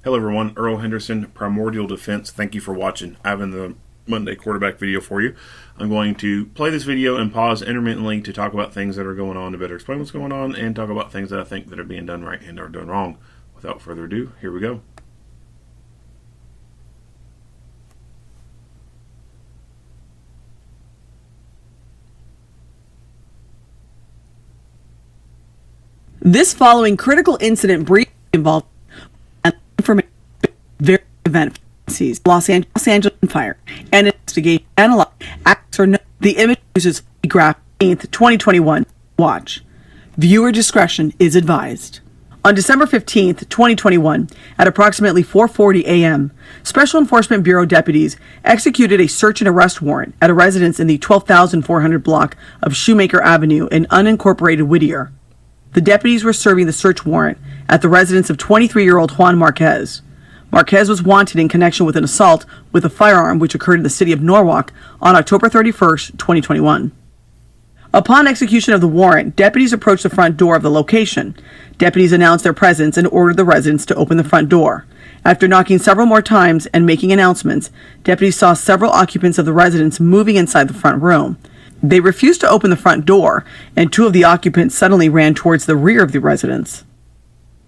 Hello everyone, Earl Henderson, Primordial Defense. Thank you for watching. I have the Monday quarterback video for you. I'm going to play this video and pause intermittently to talk about things that are going on to better explain what's going on and talk about things that I think that are being done right and are done wrong. Without further ado, here we go. This following critical incident briefly involved information very event Los Angeles fire and investigation analyze acts or no. The image uses graph 8th 2021. Watch. Viewer discretion is advised. On December 15th, 2021, at approximately 4:40 a.m., Special Enforcement Bureau deputies executed a search and arrest warrant at a residence in the 12,400 block of Shoemaker Avenue in unincorporated Whittier. The deputies were serving the search warrant at the residence of 23-year-old Juan Marquez. Marquez was wanted in connection with an assault with a firearm which occurred in the city of Norwalk on October 31st, 2021. Upon execution of the warrant, deputies approached the front door of the location. Deputies announced their presence and ordered the residents to open the front door. After knocking several more times and making announcements, deputies saw several occupants of the residence moving inside the front room. They refused to open the front door, and two of the occupants suddenly ran towards the rear of the residence.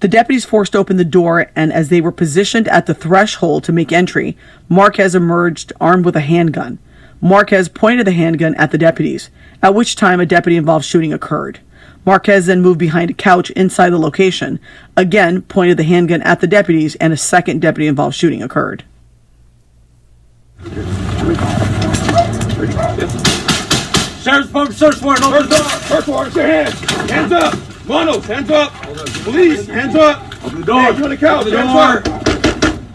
The deputies forced open the door, and as they were positioned at the threshold to make entry, Marquez emerged armed with a handgun. Marquez pointed the handgun at the deputies, at which time a deputy-involved shooting occurred. Marquez then moved behind a couch inside the location, again pointed the handgun at the deputies, and a second deputy-involved shooting occurred. Sheriff's Department search warrant, open the door. Search warrant, your hands. Hands up. Monos, hands up. Police, hands up. Open the door. Hey, you on the couch, hands up.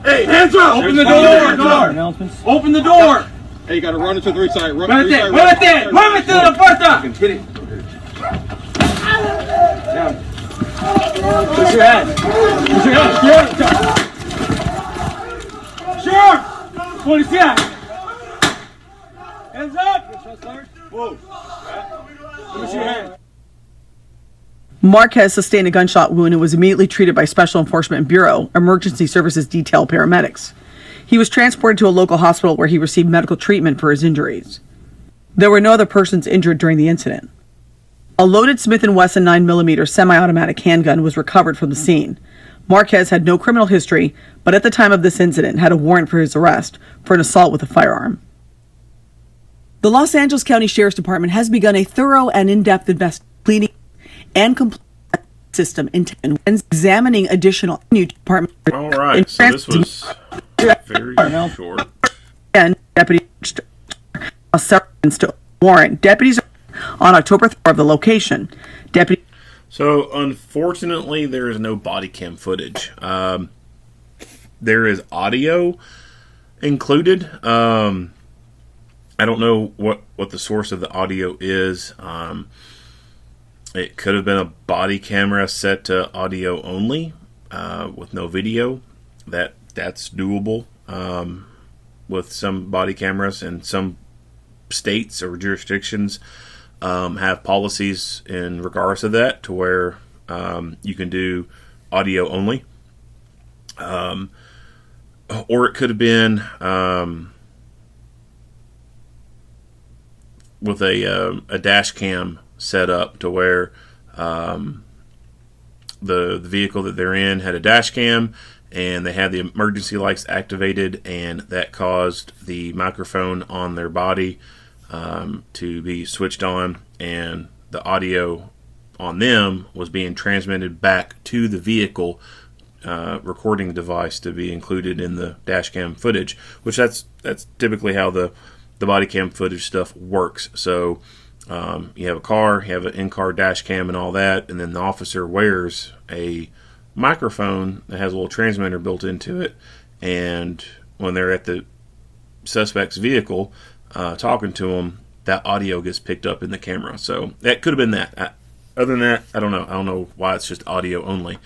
Hey, hands up. Open the door. Open the door. Hey, you gotta run it to the right side. Run it there. Move it there. Move it to the puerta. Hit it. Down. Push your head. Push your head. Sure. Policía. Hands up. Whoa. Push your head. Marquez sustained a gunshot wound and was immediately treated by Special Enforcement Bureau Emergency Services Detail paramedics. He was transported to a local hospital where he received medical treatment for his injuries. There were no other persons injured during the incident. A loaded Smith & Wesson 9mm semi-automatic handgun was recovered from the scene. Marquez had no criminal history, but at the time of this incident had a warrant for his arrest for an assault with a firearm. The Los Angeles County Sheriff's Department has begun a thorough and in-depth investigation and compliance system and examining additional new department. All right, so this was very short. And deputy to warrant deputies on October 3rd of the location. Deputy. So unfortunately, there is no body cam footage. There is audio included. I don't know what the source of the audio is. It could have been a body camera set to audio only with no video. That's doable with some body cameras, and some states or jurisdictions have policies in regards to that, to where you can do audio only. Or it could have been with a dash cam set up to where the vehicle that they're in had a dash cam, and they had the emergency lights activated, and that caused the microphone on their body to be switched on, and the audio on them was being transmitted back to the vehicle recording device to be included in the dash cam footage, which that's typically how the body cam footage stuff works. So you have a car, you have an in-car dash cam and all that, and then the officer wears a microphone that has a little transmitter built into it, and when they're at the suspect's vehicle talking to them, that audio gets picked up in the camera. So that could have been that. Other than that, I don't know. I don't know why it's just audio only.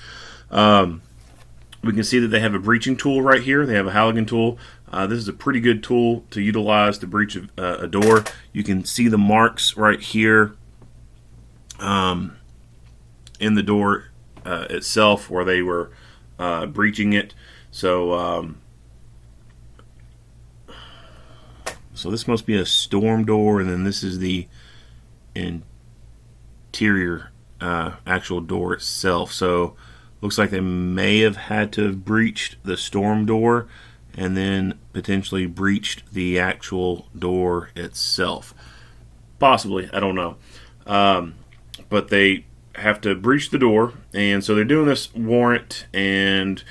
We can see that they have a breaching tool right here. They have a Halligan tool. This is a pretty good tool to utilize to breach a door. You can see the marks right here in the door itself where they were breaching it. So, so this must be a storm door, and then this is the interior actual door itself. So looks like they may have had to have breached the storm door and then potentially breached the actual door itself. Possibly, I don't know. But they have to breach the door, and so they're doing this warrant, and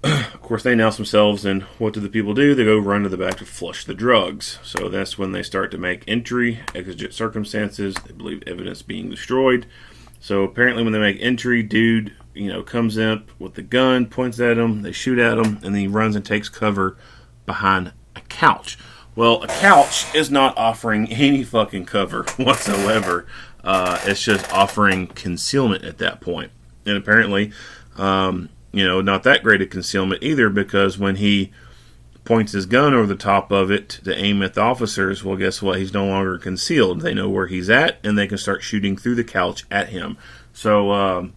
of course they announce themselves, and what do the people do? They go run to the back to flush the drugs. So that's when they start to make entry, exigent circumstances, they believe evidence being destroyed. So apparently when they make entry, dude, comes in with the gun, points at them, they shoot at him, and then he runs and takes cover behind a couch. Well, a couch is not offering any fucking cover whatsoever. It's just offering concealment at that point. And apparently, not that great a concealment either, because when he points his gun over the top of it to aim at the officers, well, guess what? He's no longer concealed. They know where he's at, and they can start shooting through the couch at him. So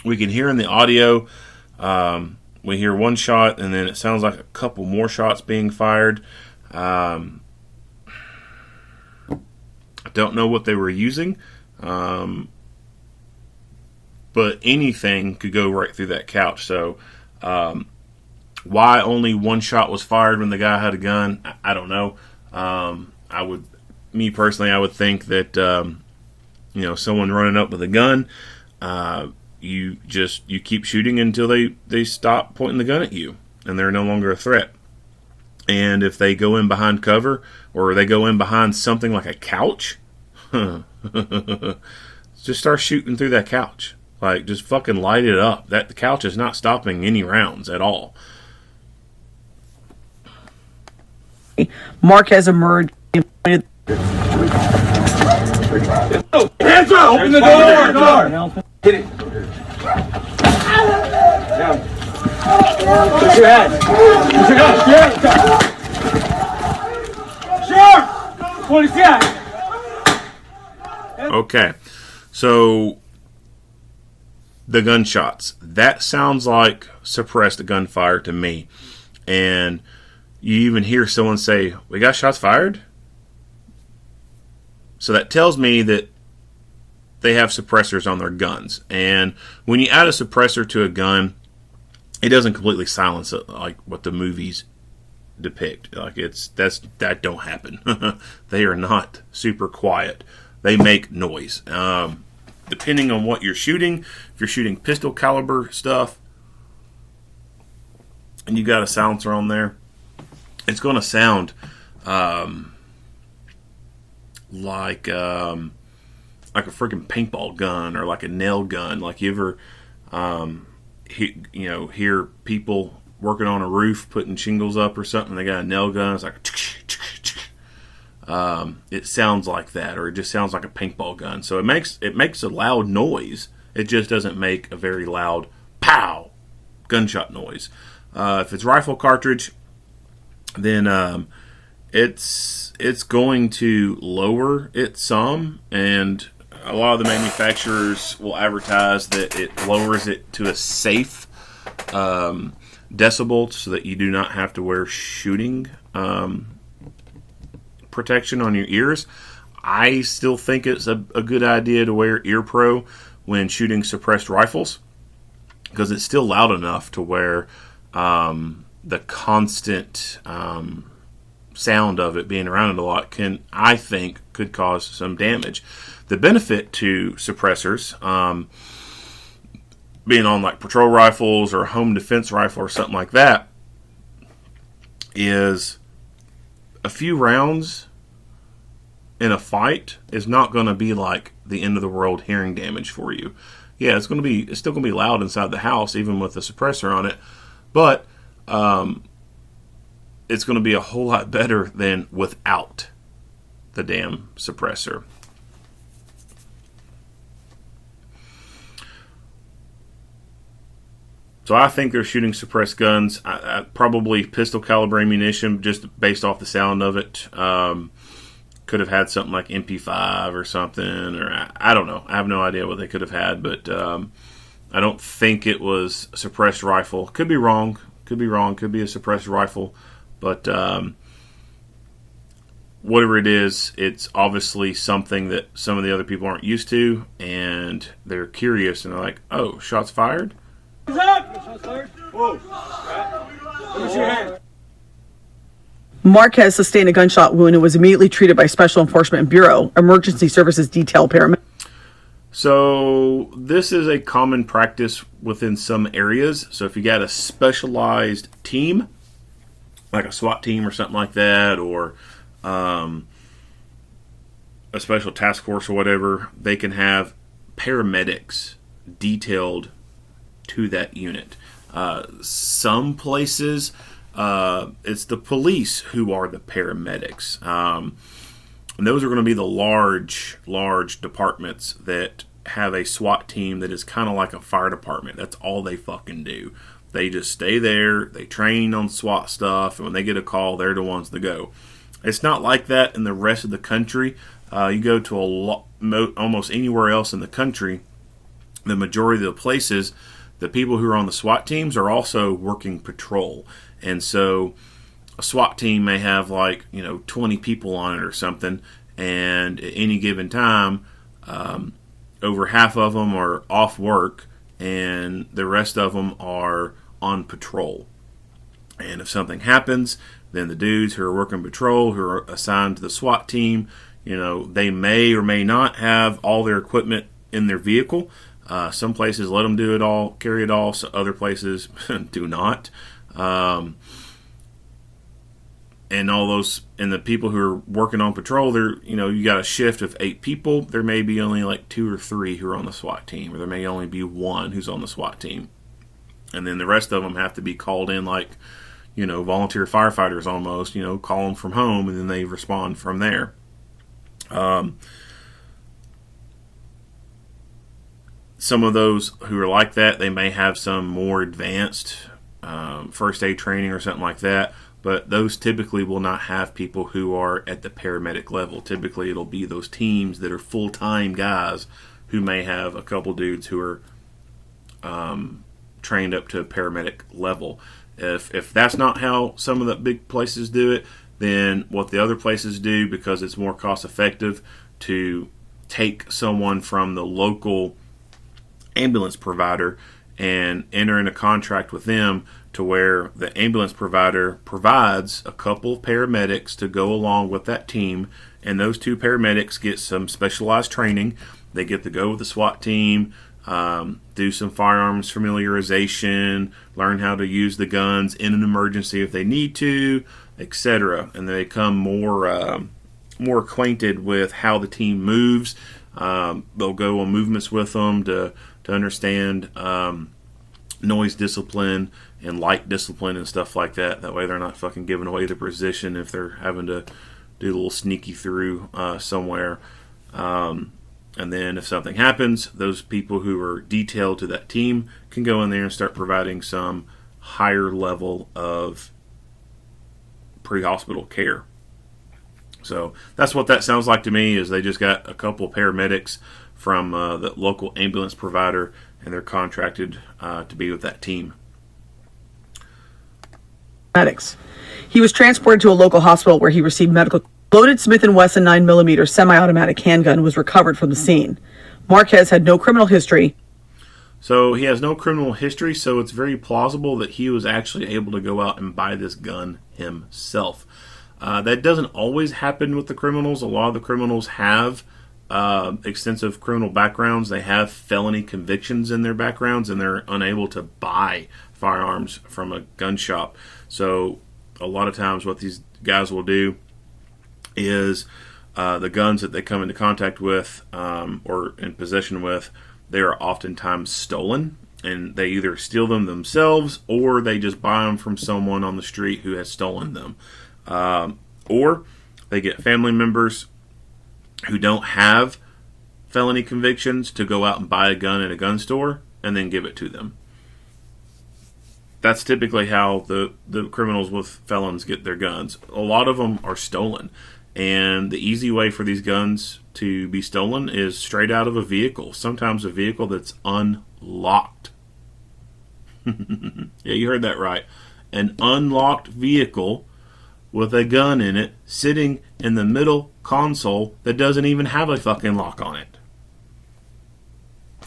we can hear in the audio, we hear one shot, and then it sounds like a couple more shots being fired. I don't know what they were using, but anything could go right through that couch. So why only one shot was fired when the guy had a gun, I don't know. Me personally, I would think that someone running up with a gun, you keep shooting until they stop pointing the gun at you and they're no longer a threat. And if they go in behind cover, or they go in behind something like a couch, just start shooting through that couch. Like, just fucking light it up. The couch is not stopping any rounds at all. Marquez emerged. Hands up! Open the door! Hit it. Down. Push your head. Push your head. Sheriff! Policía! Okay, so the gunshots. That sounds like suppressed gunfire to me. And you even hear someone say, "We got shots fired?" So that tells me that they have suppressors on their guns. And when you add a suppressor to a gun, it doesn't completely silence it like what the movies depict. Like that don't happen. They are not super quiet. They make noise. Depending on what you're shooting, if you're shooting pistol caliber stuff and you got a silencer on there, it's going to sound like a freaking paintball gun or like a nail gun. Like you ever hear people working on a roof putting shingles up or something, they got a nail gun, it's like it sounds like that, or it just sounds like a paintball gun. So it makes a loud noise. It just doesn't make a very loud pow gunshot noise. If it's rifle cartridge, then it's going to lower it some, and a lot of the manufacturers will advertise that it lowers it to a safe decibel, so that you do not have to wear shooting protection on your ears. I still think it's a good idea to wear ear pro when shooting suppressed rifles, because it's still loud enough to where the constant sound of it being around it a lot could cause some damage. The benefit to suppressors, being on like patrol rifles or a home defense rifle or something like that, is a few rounds in a fight is not going to be like the end of the world hearing damage for you. Yeah, it's still going to be loud inside the house, even with a suppressor on it, but it's going to be a whole lot better than without the damn suppressor. So I think they're shooting suppressed guns. Probably pistol caliber ammunition, just based off the sound of it. Could have had something like MP5 or something, or I don't know. I have no idea what they could have had, but I don't think it was a suppressed rifle. Could be wrong. Could be a suppressed rifle. But whatever it is, it's obviously something that some of the other people aren't used to, and they're curious, and they're like, oh, shots fired? Hands up! Shots fired. Whoa. Let me see your hand. Marquez sustained a gunshot wound and was immediately treated by Special Enforcement Bureau Emergency Services Detail paramedics. So this is a common practice within some areas. So if you got a specialized team, like a SWAT team or something like that, or a special task force or whatever, they can have paramedics detailed to that unit. Some places, it's the police who are the paramedics. And those are going to be the large departments that have a SWAT team that is kind of like a fire department. That's all they fucking do. They just stay there, they train on SWAT stuff, and when they get a call, they're the ones to go. It's not like that in the rest of the country. You go to almost anywhere else in the country, the majority of the places, the people who are on the SWAT teams are also working patrol. And so a SWAT team may have 20 people on it or something, and at any given time, over half of them are off work, and the rest of them are on patrol. And if something happens, then the dudes who are working patrol, who are assigned to the SWAT team, they may or may not have all their equipment in their vehicle. Some places let them do it all, carry it all. So other places do not. And all those, and the people who are working on patrol, you got a shift of 8 people. There may be only 2 or 3 who are on the SWAT team, or there may only be 1 who's on the SWAT team. And then the rest of them have to be called in volunteer firefighters almost, call them from home, and then they respond from there. Some of those who are like that, they may have some more advanced first aid training or something like that, but those typically will not have people who are at the paramedic level. Typically it'll be those teams that are full-time guys who may have a couple dudes who are trained up to a paramedic level. If that's not how some of the big places do it, then what the other places do, because it's more cost effective to take someone from the local ambulance provider and enter in a contract with them to where the ambulance provider provides a couple of paramedics to go along with that team, and those 2 paramedics get some specialized training. They get to go with the SWAT team, do some firearms familiarization, learn how to use the guns in an emergency if they need to, etc. And they become more acquainted with how the team moves. They'll go on movements with them to understand noise discipline and light discipline and stuff like that. That way they're not fucking giving away the position if they're having to do a little sneaky through somewhere. And then if something happens, those people who are detailed to that team can go in there and start providing some higher level of pre-hospital care. So that's what that sounds like to me, is they just got a couple paramedics from the local ambulance provider, and they're contracted to be with that team. Medics. He was transported to a local hospital where he received medical. Loaded Smith & Wesson 9mm semi-automatic handgun was recovered from the scene. Marquez had no criminal history. So he has no criminal history, so it's very plausible that he was actually able to go out and buy this gun himself. That doesn't always happen with the criminals. A lot of the criminals have extensive criminal backgrounds. They have felony convictions in their backgrounds, and they're unable to buy firearms from a gun shop. So a lot of times what these guys will do is the guns that they come into contact with or in possession with, they are oftentimes stolen, and they either steal them themselves or they just buy them from someone on the street who has stolen them. Or they get family members who don't have felony convictions to go out and buy a gun at a gun store and then give it to them. That's typically how the criminals with felons get their guns. A lot of them are stolen. And the easy way for these guns to be stolen is straight out of a vehicle. Sometimes a vehicle that's unlocked. Yeah, you heard that right. An unlocked vehicle with a gun in it sitting in the middle console that doesn't even have a fucking lock on it.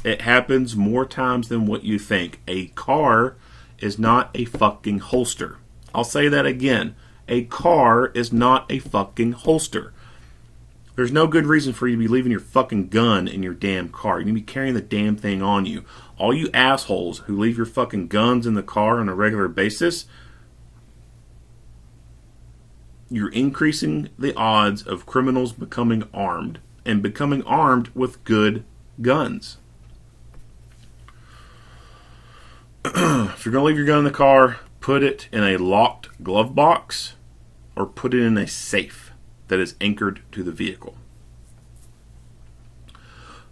It happens more times than what you think. A car is not a fucking holster. I'll say that again. A car is not a fucking holster. There's no good reason for you to be leaving your fucking gun in your damn car. You need to be carrying the damn thing on you. All you assholes who leave your fucking guns in the car on a regular basis, you're increasing the odds of criminals becoming armed, and becoming armed with good guns. If you're going to leave your gun in the car, put it in a locked glove box or put it in a safe that is anchored to the vehicle.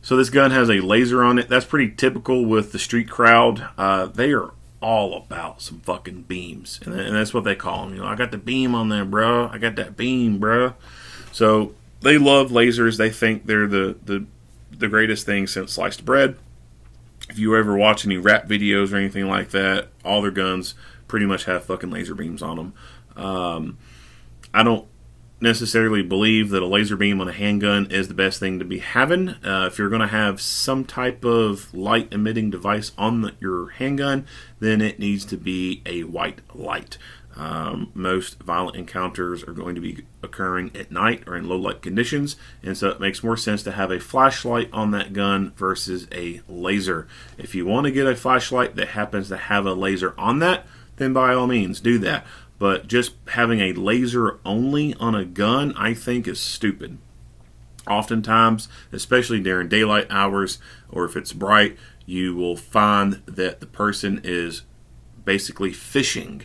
So this gun has a laser on it. That's pretty typical with the street crowd. They are all about some fucking beams. And that's what they call them. You know, I got the beam on there, bro. I got that beam, bro. So they love lasers. They think they're the greatest thing since sliced bread. If you ever watch any rap videos or anything like that, all their guns pretty much have fucking laser beams on them. I don't necessarily believe that a laser beam on a handgun is the best thing to be having. If you're going to have some type of light emitting device on your handgun, then it needs to be a white light. Most violent encounters are going to be occurring at night or in low light conditions, and so it makes more sense to have a flashlight on that gun versus a laser. If you want to get a flashlight that happens to have a laser on that, then by all means do that. But just having a laser only on a gun, I think, is stupid. Oftentimes, especially during daylight hours or if it's bright, you will find that the person is basically fishing.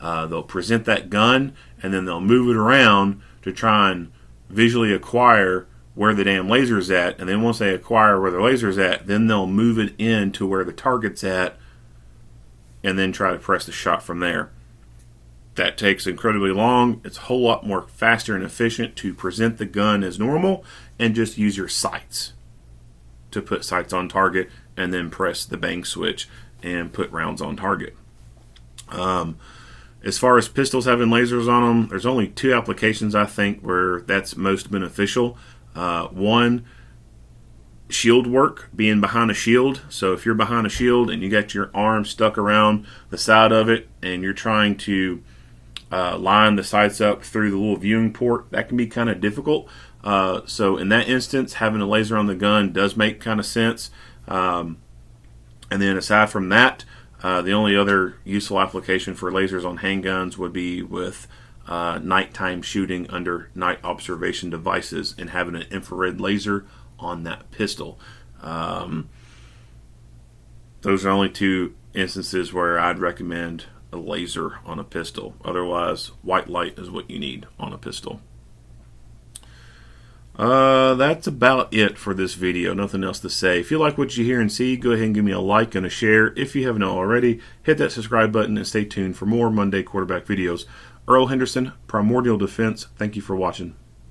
They'll present that gun and then they'll move it around to try and visually acquire where the damn laser's at. And then once they acquire where the laser's at, then they'll move it in to where the target's at and then try to press the shot from there. That takes incredibly long. It's a whole lot more faster and efficient to present the gun as normal and just use your sights to put sights on target and then press the bang switch and put rounds on target. As far as pistols having lasers on them, there's only two applications I think where that's most beneficial. One, shield work, being behind a shield. So if you're behind a shield and you got your arm stuck around the side of it and you're trying to line the sights up through the little viewing port, that can be kind of difficult. So in that instance, having a laser on the gun does make kind of sense. And then aside from that, the only other useful application for lasers on handguns would be with nighttime shooting under night observation devices and having an infrared laser on that pistol. Those are only two instances where I'd recommend a laser on a pistol. Otherwise, white light is what you need on a pistol. That's about it for this video. Nothing else to say. If you like what you hear and see, go ahead and give me a like and a share. If you haven't already, hit that subscribe button and stay tuned for more Monday quarterback videos. Earl Henderson, Primordial Defense. Thank you for watching.